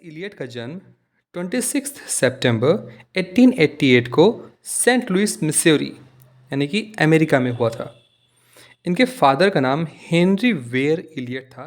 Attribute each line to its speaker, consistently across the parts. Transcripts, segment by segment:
Speaker 1: Elliot का जन्म 26 सितंबर 1888 को सेंट लुइस मिसौरी यानी कि अमेरिका में हुआ था। इनके फादर का नाम हेनरी वेयर इलियट था।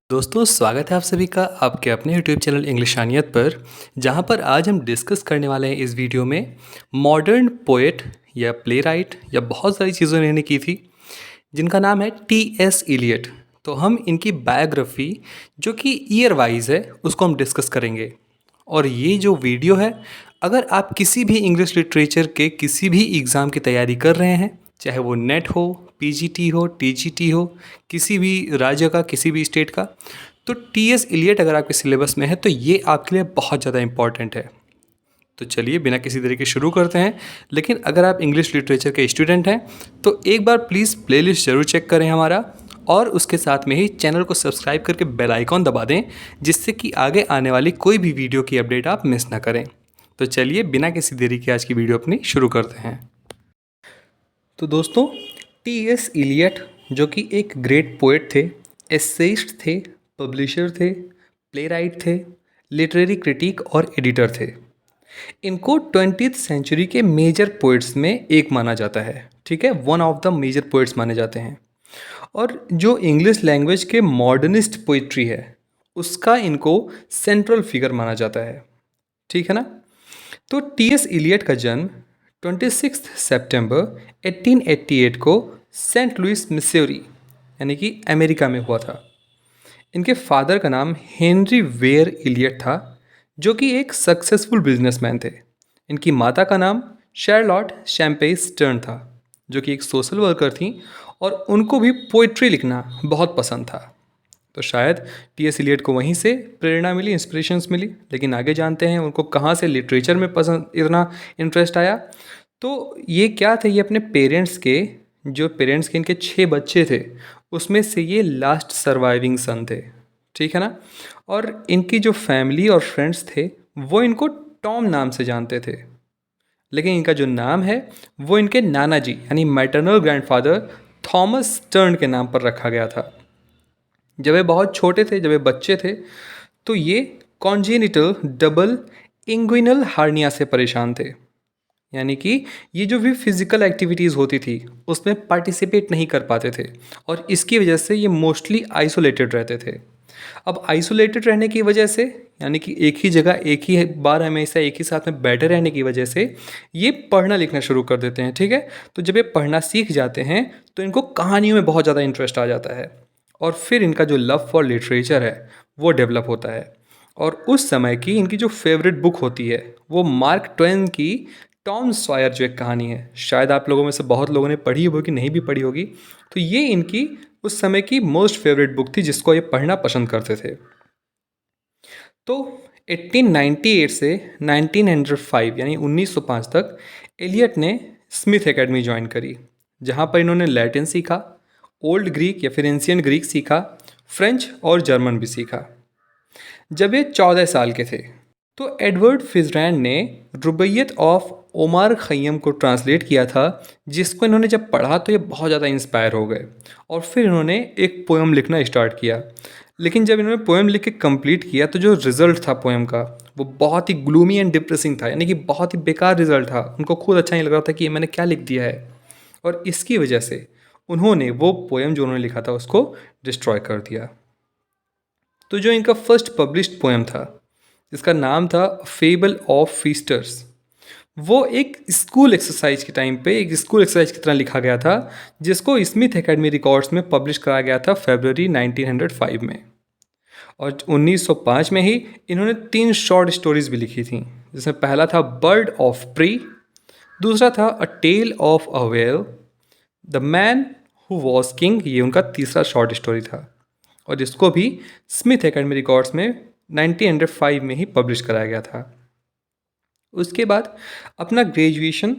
Speaker 1: दोस्तों, स्वागत है आप सभी का आपके अपने YouTube चैनल इंग्लिशानियत पर, जहां पर आज हम डिस्कस करने वाले हैं इस वीडियो में मॉडर्न पोएट या प्ले राइट या बहुत सारी चीज़ें इन्होंने की थी जिनका नाम है T.S. इलियट। तो हम इनकी बायोग्राफी जो कि ईयर वाइज है उसको हम डिस्कस करेंगे। और ये जो वीडियो है, अगर आप किसी भी इंग्लिश लिटरेचर के किसी भी एग्ज़ाम की तैयारी कर रहे हैं, चाहे वो नेट हो, पीजीटी हो, टीजीटी हो, किसी भी राज्य का, किसी भी स्टेट का, तो T.S. इलियट अगर आपके सिलेबस में है तो ये आपके लिए बहुत ज़्यादा इंपॉर्टेंट है। तो चलिए बिना किसी तरीके शुरू करते हैं। लेकिन अगर आप इंग्लिश लिटरेचर के स्टूडेंट हैं तो एक बार प्लीज़ प्लेलिस्ट ज़रूर चेक करें हमारा, और उसके साथ में ही चैनल को सब्सक्राइब करके बेल आइकॉन दबा दें, जिससे कि आगे आने वाली कोई भी वीडियो की अपडेट आप मिस ना करें। तो चलिए बिना किसी देरी के आज की वीडियो अपनी शुरू करते हैं। तो दोस्तों, T.S. इलियट जो कि एक ग्रेट पोएट थे, एसेइस्ट थे, पब्लिशर थे, प्ले राइट थे, लिटरेरी क्रिटिक और एडिटर थे। इनको 20th सेंचुरी के मेजर पोइट्स में एक माना जाता है। ठीक है, one of the major poets माने जाते हैं। और जो इंग्लिश लैंग्वेज के मॉडर्निस्ट पोइट्री है उसका इनको सेंट्रल फिगर माना जाता है। ठीक है ना। तो T.S. इलियट का जन्म 26 सितंबर 1888 को सेंट लुइस मिसौरी यानी कि अमेरिका में हुआ था। इनके फादर का नाम हेनरी वेयर इलियट था, जो कि एक सक्सेसफुल बिजनेसमैन थे। इनकी माता का नाम शार्लोट शैम्पेस स्टर्न था, जो कि एक सोशल वर्कर थी, और उनको भी पोइट्री लिखना बहुत पसंद था। तो शायद T.S. इलियट को वहीं से प्रेरणा मिली, इंस्पिरेशंस मिली। लेकिन आगे जानते हैं उनको कहाँ से लिटरेचर में पसंद, इतना इंटरेस्ट आया। तो ये क्या थे, ये अपने पेरेंट्स के, जो पेरेंट्स के इनके 6 बच्चे थे उसमें से ये लास्ट सर्वाइविंग सन थे। ठीक है ना। और इनकी जो फैमिली और फ्रेंड्स थे वो इनको टॉम नाम से जानते थे, लेकिन इनका जो नाम है वो इनके नाना जी यानी मैटरनल ग्रैंडफादर थॉमस स्टर्न के नाम पर रखा गया था। जब ये बहुत छोटे थे, जब ये बच्चे थे, तो ये कॉन्जेनिटल डबल इंग्विनल हार्निया से परेशान थे। यानी कि ये जो भी फिज़िकल एक्टिविटीज़ होती थी उसमें पार्टिसिपेट नहीं कर पाते थे, और इसकी वजह से ये मोस्टली आइसोलेटेड रहते थे। अब आइसोलेटेड रहने की वजह से, यानी कि एक ही जगह एक ही बार हमेशा एक ही साथ में बैठे रहने की वजह से ये पढ़ना लिखना शुरू कर देते हैं। ठीक है। तो जब ये पढ़ना सीख जाते हैं तो इनको कहानियों में बहुत ज़्यादा इंटरेस्ट आ जाता है, और फिर इनका जो लव फॉर लिटरेचर है वो डेवलप होता है। और उस समय की इनकी जो फेवरेट बुक होती है वो मार्क ट्वेन की टॉम सॉयर जो एक कहानी है। शायद आप लोगों में से बहुत लोगों ने पढ़ी होगी, नहीं भी पढ़ी होगी। तो ये इनकी उस समय की मोस्ट फेवरेट बुक थी जिसको ये पढ़ना पसंद करते थे। तो 1898 से 1905 यानी 1905 तक एलियट ने स्मिथ एकेडमी ज्वाइन करी, जहाँ पर इन्होंने लैटिन सीखा, ओल्ड ग्रीक या फिर एंशिएंट ग्रीक सीखा, फ्रेंच और जर्मन भी सीखा। जब ये 14 साल के थे तो एडवर्ड फिजरैंड ने रुबैयत ऑफ ओमार खय्यम को ट्रांसलेट किया था, जिसको इन्होंने जब पढ़ा तो ये बहुत ज़्यादा इंस्पायर हो गए, और फिर इन्होंने एक पोएम लिखना स्टार्ट किया। लेकिन जब इन्होंने पोएम लिख के कंप्लीट किया तो जो रिज़ल्ट था पोएम का वो बहुत ही ग्लूमी एंड डिप्रेसिंग था, यानी कि बहुत ही बेकार रिज़ल्ट था। उनको खुद अच्छा नहीं लग रहा था कि ये मैंने क्या लिख दिया है, और इसकी वजह से उन्होंने वो पोएम जो उन्होंने लिखा था उसको डिस्ट्रॉय कर दिया। तो जो इनका फर्स्ट पब्लिश्ड पोएम था जिसका नाम था फेबल ऑफ फीस्टर्स, वो एक स्कूल एक्सरसाइज के टाइम पे एक स्कूल एक्सरसाइज की तरह लिखा गया था, जिसको स्मिथ एकेडमी रिकॉर्ड्स में पब्लिश कराया गया था फरवरी 1905 में। और 1905 में ही इन्होंने 3 शॉर्ट स्टोरीज भी लिखी थी, जिसमें पहला था बर्ड ऑफ प्री, दूसरा था a tale of a well, the man who was king, ये उनका तीसरा शॉर्ट स्टोरी था, और जिसको भी स्मिथ एकेडमी रिकॉर्ड्स में 1905 में ही पब्लिश कराया गया था। उसके बाद अपना ग्रेजुएशन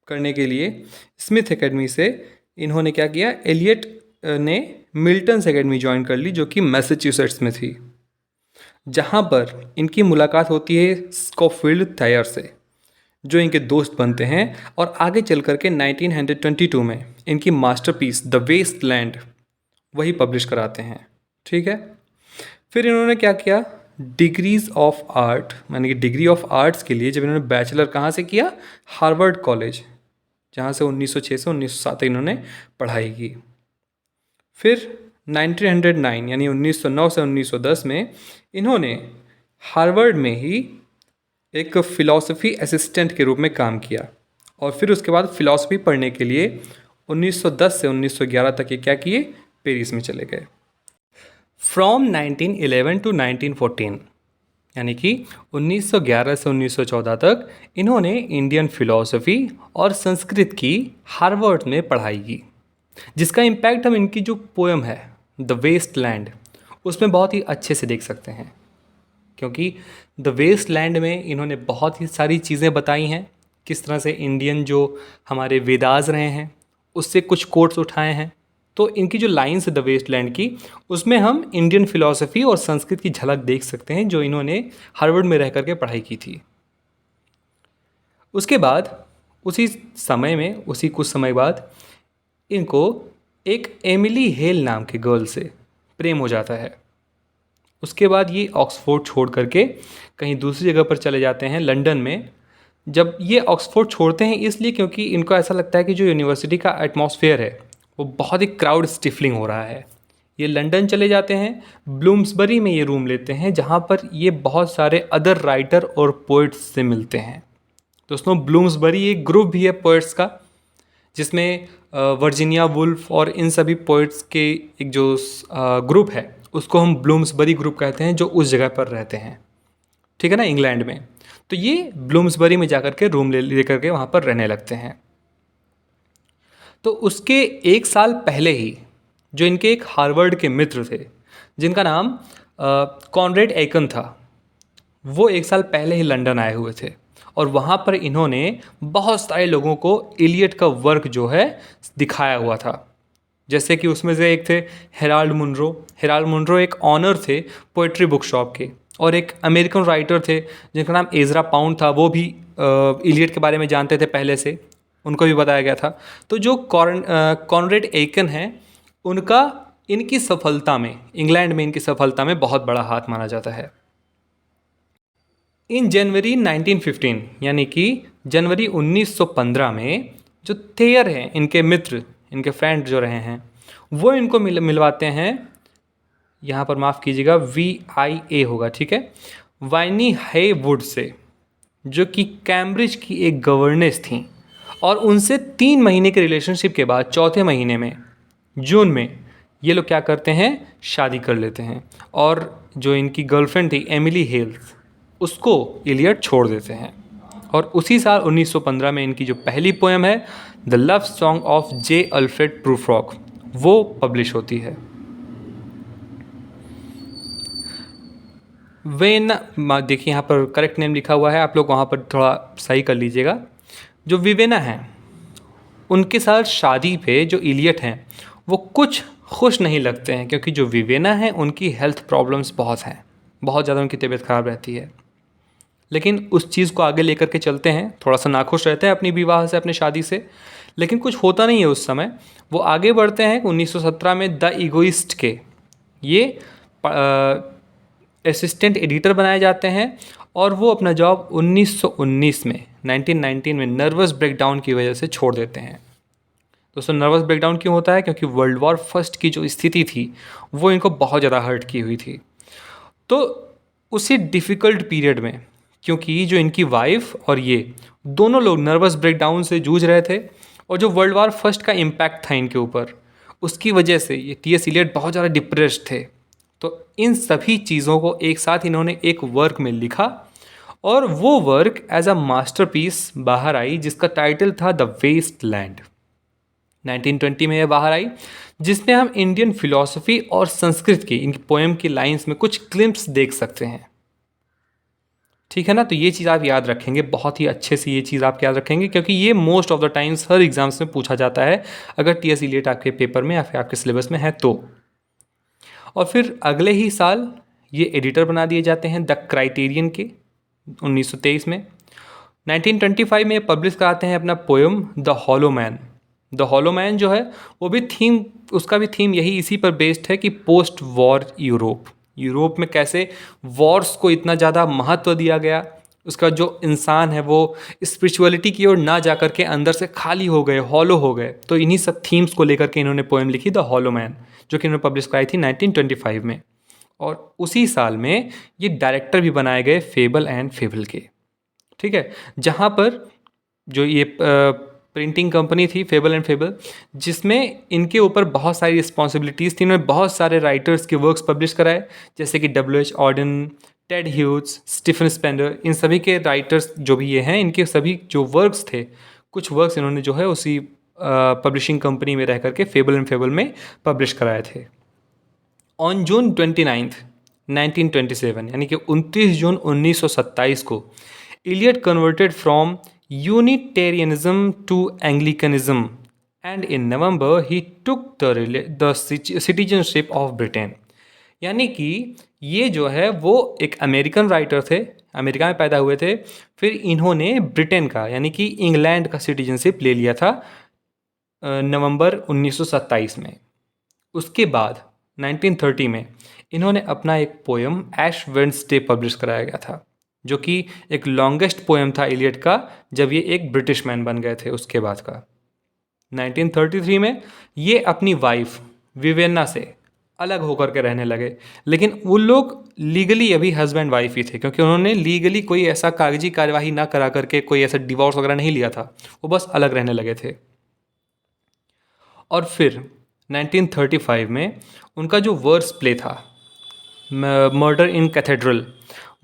Speaker 1: करने के लिए स्मिथ एकेडमी से इन्होंने क्या किया, एलियट ने मिल्टन्स एकेडमी ज्वाइन कर ली, जो कि मैसेच्यूसेट्स में थी, जहाँ पर इनकी मुलाकात होती है स्कॉफील्ड थायर से, जो इनके दोस्त बनते हैं और आगे चल कर के 1922 में इनकी मास्टरपीस द वेस्टलैंड वही पब्लिश कराते हैं। ठीक है, फिर इन्होंने क्या किया, डिग्रीज ऑफ आर्ट यानी कि डिग्री ऑफ आर्ट्स के लिए जब इन्होंने बैचलर कहाँ से किया, हार्वर्ड कॉलेज, जहाँ से 1906 से 1907 तक इन्होंने पढ़ाई की। फिर 1909 यानी 1909 से 1910 में इन्होंने हार्वर्ड में ही एक फ़िलॉसफ़ी असिस्टेंट के रूप में काम किया और फिर उसके बाद फ़िलॉसफ़ी पढ़ने के लिए 1910 से 1911 तक ये क्या किए, पेरिस में चले गए। फ्रॉम 1911 टू 1914 यानी कि 1911 से 1914 तक इन्होंने इंडियन फ़िलॉसफ़ी और संस्कृत की हार्वर्ड में पढ़ाई की, जिसका इम्पैक्ट हम इनकी जो पोएम है द वेस्टलैंड उसमें बहुत ही अच्छे से देख सकते हैं, क्योंकि द वेस्टलैंड में इन्होंने बहुत ही सारी चीज़ें बताई हैं, किस तरह से इंडियन जो हमारे वेदास रहे हैं उससे कुछ कोट्स उठाए हैं। तो इनकी जो लाइन्स है द वेस्टलैंड की, उसमें हम इंडियन फ़िलॉसफ़ी और संस्कृत की झलक देख सकते हैं जो इन्होंने हार्वर्ड में रह करके पढ़ाई की थी। उसके बाद उसी समय में, उसी कुछ समय बाद इनको एक एमिली हेल नाम के गर्ल से प्रेम हो जाता है। उसके बाद ये ऑक्सफोर्ड छोड़ करके कहीं दूसरी जगह पर चले जाते हैं, लंदन में। जब ये ऑक्सफोर्ड छोड़ते हैं इसलिए क्योंकि इनको ऐसा लगता है कि जो यूनिवर्सिटी का एटमॉस्फेयर है वो बहुत ही क्राउड स्टिफलिंग हो रहा है। ये लंदन चले जाते हैं, ब्लूम्सबरी में ये रूम लेते हैं जहाँ पर ये बहुत सारे अदर राइटर और पोइट्स से मिलते हैं। दोस्तों, ब्लूम्सबरी एक ग्रुप भी है पोइट्स का, जिसमें वर्जीनिया वुल्फ और इन सभी पोइट्स के एक जो ग्रुप है उसको हम ब्लूम्सबरी ग्रुप कहते हैं, जो उस जगह पर रहते हैं। ठीक है ना, इंग्लैंड में। तो ये ब्लूम्सबरी में जाकर के रूम ले करके वहाँ पर रहने लगते हैं। तो उसके एक साल पहले ही जो इनके एक हार्वर्ड के मित्र थे जिनका नाम कॉनरेड एकन था, वो एक साल पहले ही लंदन आए हुए थे और वहाँ पर इन्होंने बहुत सारे लोगों को इलियट का वर्क जो है दिखाया हुआ था। जैसे कि उसमें से एक थे हेराल्ड मुनरो। हेराल्ड मुनरो एक ऑनर थे पोइट्री बुक शॉप के, और एक अमेरिकन राइटर थे जिनका नाम एजरा पाउंड था, वो भी इलियट के बारे में जानते थे पहले से, उनको भी बताया गया था। तो जो कॉनरेड एकन हैं, उनका इनकी सफलता में, इंग्लैंड में इनकी सफलता में बहुत बड़ा हाथ माना जाता है। इन जनवरी 1915 यानी कि जनवरी 1915 में जो थेयर हैं, इनके मित्र, इनके फ्रेंड जो रहे हैं, वो इनको मिलवाते हैं, यहाँ पर माफ़ कीजिएगा VIA होगा, ठीक है, वाइनी हे वुड से, जो कि कैम्ब्रिज की एक गवर्नेस थी। और उनसे 3 महीने के रिलेशनशिप के बाद चौथे महीने में, जून में, ये लोग क्या करते हैं, शादी कर लेते हैं। और जो इनकी गर्लफ्रेंड थी एमिली हेल्स, उसको इलियट छोड़ देते हैं। और उसी साल 1915 में इनकी जो पहली पोएम है the love song of J. Alfred Prufrock, वो पब्लिश होती है। वेना, देखिए यहाँ पर करेक्ट नेम लिखा हुआ है, आप लोग वहाँ पर थोड़ा सही कर लीजिएगा। जो विवेना हैं, उनके साथ शादी पे जो इलियट हैं वो कुछ खुश नहीं लगते हैं, क्योंकि जो विवेना है उनकी हेल्थ प्रॉब्लम्स बहुत हैं, बहुत ज़्यादा उनकी तबीयत ख़राब रहती है। लेकिन उस चीज़ को आगे लेकर के चलते हैं, थोड़ा सा नाखुश रहते हैं अपनी विवाह से, अपनी शादी से, लेकिन कुछ होता नहीं है उस समय। वो आगे बढ़ते हैं। 1917 में द इगोइस्ट के ये असिस्टेंट एडिटर बनाए जाते हैं और वो अपना जॉब 1919 में 1919 में नर्वस ब्रेकडाउन की वजह से छोड़ देते हैं। दोस्तों, नर्वस ब्रेकडाउन क्यों होता है? क्योंकि वर्ल्ड वॉर फर्स्ट की जो स्थिति थी वो इनको बहुत ज़्यादा हर्ट की हुई थी। तो उसी डिफ़िकल्ट पीरियड में, क्योंकि जो इनकी वाइफ और ये दोनों लोग नर्वस ब्रेकडाउन से जूझ रहे थे और जो वर्ल्ड वॉर फर्स्ट का इम्पैक्ट था इनके ऊपर, उसकी वजह से ये T.S. इलियट बहुत ज़्यादा डिप्रेस्ड थे। तो इन सभी चीज़ों को एक साथ इन्होंने एक वर्क में लिखा और वो वर्क एज अ मास्टरपीस बाहर आई, जिसका टाइटल था द वेस्टलैंड। 1920 में यह बाहर आई, जिसमें हम इंडियन फिलॉसफी और संस्कृत की इनकी पोएम की लाइंस में कुछ क्लिप्स देख सकते हैं। ठीक है ना? तो ये चीज़ आप याद रखेंगे, बहुत ही अच्छे से ये चीज़ आप याद रखेंगे, क्योंकि ये most of the times her exams में पूछा जाता है, अगर T.S. इलियट आपके पेपर में या फिर आपके सिलेबस में है तो। और फिर अगले ही साल ये एडिटर बना दिए जाते हैं द क्राइटेरियन के, 1923 में। 1925 में पब्लिश कराते हैं अपना poem the hollow man. The hollow man जो है वो भी थीम, उसका भी थीम यही इसी पर बेस्ड है कि पोस्ट वॉर यूरोप में कैसे वॉर्स को इतना ज़्यादा महत्व दिया गया, उसका जो इंसान है वो स्पिरिचुअलिटी की ओर ना जा कर के अंदर से खाली हो गए, हॉलो हो गए। तो इन्हीं सब थीम्स को लेकर के इन्होंने पोएम लिखी द हॉलो मैन, जो कि इन्होंने पब्लिश कराई थी 1925 में। और उसी साल में ये डायरेक्टर भी बनाए गए फेबल एंड फेबल के, ठीक है, जहाँ पर जो ये प्रिंटिंग कंपनी थी फेबल एंड फेबल, जिसमें इनके ऊपर बहुत सारी रिस्पॉन्सिबिलिटीज़ थी। इन्होंने बहुत सारे राइटर्स के वर्क्स पब्लिश कराए, जैसे कि W H Auden, Ted Hughes, Stephen Spender, इन सभी के राइटर्स जो भी ये हैं, इनके सभी जो वर्क्स थे, कुछ वर्क्स इन्होंने जो है उसी पब्लिशिंग कंपनी में रह करके फेबल एंड फेबल में पब्लिश कराए थे। ऑन जून 29, 1927 यानी कि 29 जून 1927 को Eliot converted from Unitarianism to Anglicanism and in November he took the citizenship of Britain. यानी कि ये जो है वो एक अमेरिकन राइटर थे, अमेरिका में पैदा हुए थे, फिर इन्होंने ब्रिटेन का यानी कि इंग्लैंड का सिटीजनशिप ले लिया था नवंबर 1927 में। उसके बाद 1930 में इन्होंने अपना एक पोएम ऐश वेडनेसडे पब्लिश कराया गया था, जो कि एक लॉन्गेस्ट पोएम था इलियट का, जब ये एक ब्रिटिश मैन बन गए थे उसके बाद का। 1933 में ये अपनी वाइफ विवेन्ना से अलग होकर के रहने लगे, लेकिन वो लोग लीगली अभी हस्बैंड वाइफ ही थे, क्योंकि उन्होंने लीगली कोई ऐसा कागजी कार्यवाही ना करा करके कोई ऐसा डिवोर्स वगैरह नहीं लिया था, वो बस अलग रहने लगे थे। और फिर 1935 में उनका जो वर्स प्ले था मर्डर इन कैथेड्रल,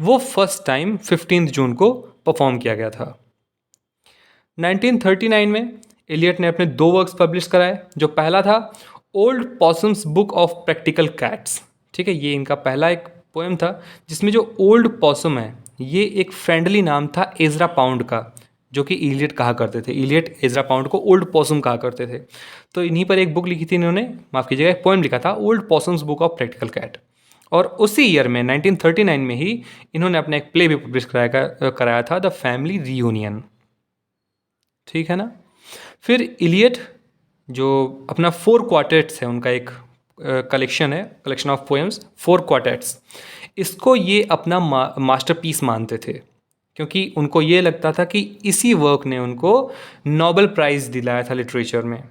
Speaker 1: वो फर्स्ट टाइम 15 जून को परफॉर्म किया गया था। 1939 में एलियट ने अपने 2 वर्क्स पब्लिश कराए। जो पहला था Old Possum's Book of Practical Cats, ठीक है, ये इनका पहला एक पोएम था, जिसमें जो ओल्ड पॉसम है ये एक फ्रेंडली नाम था एजरा पाउंड का, जो कि इलियट कहा करते थे। इलियट एजरा पाउंड को ओल्ड पॉसम कहा करते थे। तो इन्हीं पर एक बुक लिखी थी इन्होंने, माफ़ कीजिएगा, एक पोएम लिखा था Old Possum's Book of Practical Cat. और उसी ईयर में 1939 में ही इन्होंने अपना एक प्ले भी पब्लिश कराया था द फैमिली रीयूनियन, ठीक है ना। फिर इलियट जो अपना 4 क्वार्टेट्स है, उनका एक कलेक्शन है, कलेक्शन ऑफ पोएम्स 4 क्वार्टेट्स, इसको ये अपना मास्टरपीस मानते थे, क्योंकि उनको ये लगता था कि इसी वर्क ने उनको नोबेल प्राइज़ दिलाया था लिटरेचर में।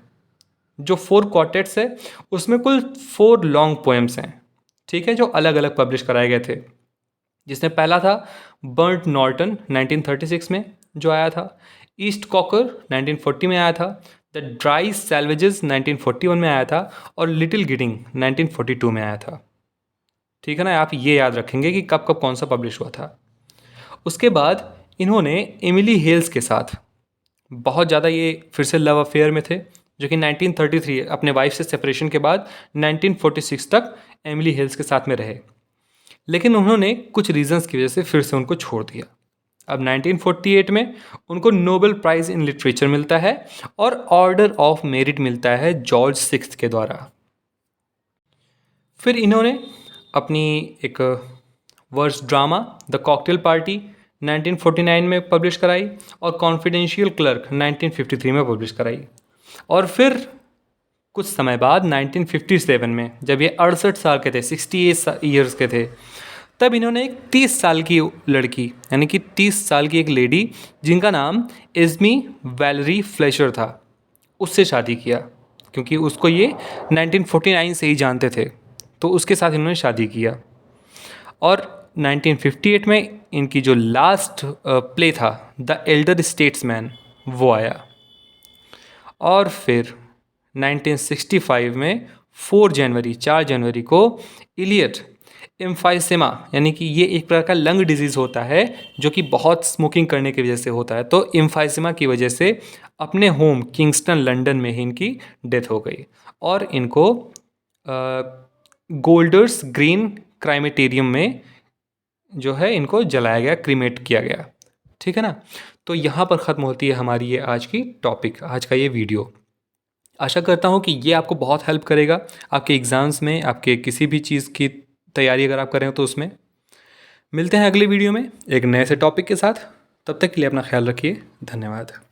Speaker 1: जो 4 क्वार्टेट्स है उसमें कुल 4 लॉन्ग पोएम्स हैं, ठीक है, जो अलग अलग पब्लिश कराए गए थे। जिसमें पहला था बर्ट नॉर्टन 1936 में जो आया था, ईस्ट कॉकर 1940 में आया था, द ड्राई सैल्वेजेस 1941 में आया था, और लिटिल गिडिंग 1942 में आया था, ठीक है ना। आप ये याद रखेंगे कि कब कब कौन सा पब्लिश हुआ था। उसके बाद इन्होंने एमिली हेल्स के साथ बहुत ज़्यादा, ये फिर से लव अफेयर में थे, जो कि 1933 अपने वाइफ से सेपरेशन के बाद 1946 तक एमिली हेल्स के साथ में रहे, लेकिन उन्होंने कुछ रीजंस की वजह से फिर से उनको छोड़ दिया। अब 1948 में उनको नोबेल प्राइज़ इन लिटरेचर मिलता है और ऑर्डर ऑफ मेरिट मिलता है जॉर्ज 6 के द्वारा। फिर इन्होंने अपनी एक verse drama the cocktail party 1949 में पब्लिश कराई, और कॉन्फिडेंशियल क्लर्क 1953 में पब्लिश कराई। और फिर कुछ समय बाद 1957 में, जब ये 68 साल के थे, 68 ईयर्स के थे, तब इन्होंने एक 30 साल की लड़की, यानी कि 30 साल की एक लेडी जिनका नाम एस्मी वैलरी फ्लेशर था, उससे शादी किया, क्योंकि उसको ये 1949 से ही जानते थे, तो उसके साथ इन्होंने शादी किया। और 1958 में इनकी जो लास्ट प्ले था द एल्डर स्टेट्समैन, वो आया। और फिर 1965 में 4 जनवरी को इलियट एम्फाइसेमा, यानी कि ये एक प्रकार का लंग डिजीज़ होता है जो कि बहुत स्मोकिंग करने की वजह से होता है, तो एम्फाइसेमा की वजह से अपने होम किंगस्टन लंदन में ही इनकी डेथ हो गई, और इनको गोल्डर्स ग्रीन क्राइमेटेरियम में जो है इनको जलाया गया, क्रीमेट किया गया, ठीक है ना। तो यहाँ पर ख़त्म होती है हमारी ये आज की टॉपिक, आज का ये वीडियो। आशा करता हूँ कि ये आपको बहुत हेल्प करेगा आपके एग्ज़ाम्स में, आपके किसी भी चीज़ की तैयारी अगर आप कर रहे हो तो उसमें। मिलते हैं अगले वीडियो में एक नए से टॉपिक के साथ। तब तक के लिए अपना ख्याल रखिए। धन्यवाद।